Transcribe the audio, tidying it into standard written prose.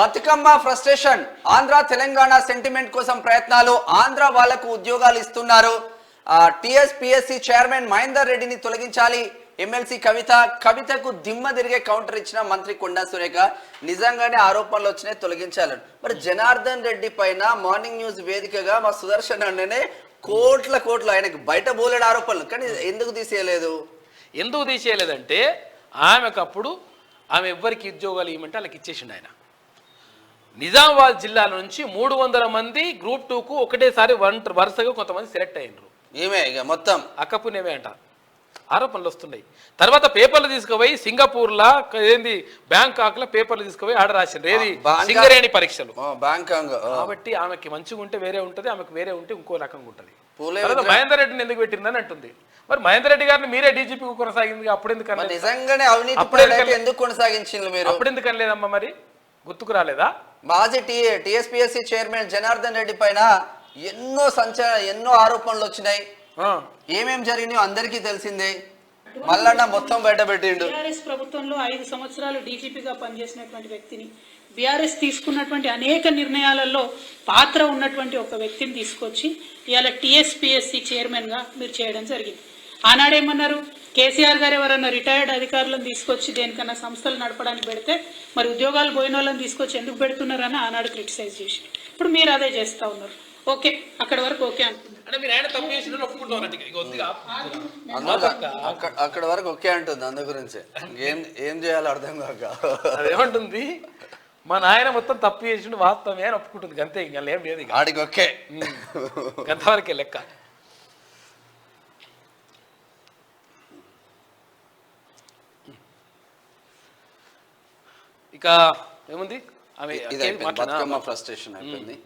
Bathukamma frustration. Andhra Telangana sentiment కోసం ప్రయత్నాలు. ఆంధ్ర వాళ్లకు ఉద్యోగాలు ఇస్తున్నారు. టీఎస్పీఎస్సీ చైర్మన్ మహేందర్ రెడ్డిని తొలగించాలి. ఎమ్మెల్సీ కవితకు దిమ్మ తిరిగే కౌంటర్ ఇచ్చిన మంత్రి కొండా సురేఖ. నిజంగానే ఆరోపణలు వచ్చినాయి, తొలగించాలని. మరి జనార్దన్ రెడ్డి పైన మార్నింగ్ న్యూస్ వేదికగా మా సుదర్శన్ అన్ననే కోట్ల ఆయనకు బయట బోలెడు ఆరోపణలు, కానీ ఎందుకు తీసేయలేదంటే ఆమెకప్పుడు ఆమె ఎవ్వరికి ఉద్యోగాలు ఇవ్వమంటే వాళ్ళకి ఇచ్చేసిండు ఆయన. నిజామాబాద్ జిల్లాల నుంచి 300 మంది గ్రూప్ 2కు ఒకటేసారి వరుసగా కొంతమంది సెలెక్ట్ అయ్యిండ్రు. ఈమె ఇక మొత్తం అక్కపునేమే అంట ఆరోపణలు వస్తున్నాయి. తర్వాత పేపర్లు తీసుకుపోయి సింగపూర్లా ఏంది బ్యాంకాక్లో పేపర్లు తీసుకుపోయి ఆడ రాసిండ్రు. ఏది సింగరేణి పరీక్షలు. కాబట్టి ఆమెకి మంచిగా ఉంటే వేరే ఉంటుంది, ఆమెకు వేరే ఉంటే ఇంకో రకంగా ఉంటుంది. తర్వాత మహేందర్ రెడ్డిని ఎందుకు పెట్టిందని అంటుంది. మరి మహేందర్ రెడ్డి గారిని మీరే డీజీపీ కొనసాగింది, అప్పుడు ఎందుకు అనలేదమ్మా? మరి గుర్తుకు రాలేదా? మాజీ టీఎస్పీఎస్సీ చైర్మన్ జనార్దన్ రెడ్డి పైన ఎన్నో ఆరోపణలు వచ్చినాయి. ఏమేం జరిగినాయో అందరికీ తెలిసిందే. మల్లన్న మొత్తం బయట పెట్టిండు. బీఆర్ఎస్ ప్రభుత్వంలో 5 సంవత్సరాలు డీజీపీగా పనిచేసినటువంటి వ్యక్తిని, బీఆర్ఎస్ తీసుకున్నటువంటి అనేక నిర్ణయాలలో పాత్ర ఉన్నటువంటి ఒక వ్యక్తిని తీసుకొచ్చి ఇవాళ టీఎస్పీఎస్సీ చైర్మన్గా మీరు చేయడం జరిగింది. ఆనాడేమన్నారు, కేసీఆర్ గారు ఎవరన్నా రిటైర్డ్ అధికారులను తీసుకొచ్చి దేనికన్నా సంస్థలు నడపడానికి పెడితే మరి ఉద్యోగాలు పోయిన వాళ్ళని తీసుకొచ్చి ఎందుకు పెడుతున్నారని ఆనాడు క్రిటిసైజ్ చేసి, ఇప్పుడు మీరు అదే చేస్తూ ఉన్నారు. ఓకే, అక్కడ వరకు ఓకే అనుకుంటున్నారు. అక్కడ వరకు ఓకే అంటుంది. అందు గురించి ఏం చేయాలో అర్థం కాక అదేమంటుంది, మా నాయన మొత్తం తప్పు చేసిండు వాస్తవమే అని ఒప్పుకుంటుంది. అంతే, ఇంకా ఏం లేదు. ఆడికి ఓకే, అంతవరకే లెక్క. ఇక ఏముంది, ఆమె బతుకమ్మ ఫ్రస్ట్రేషన్ అయిపోయింది.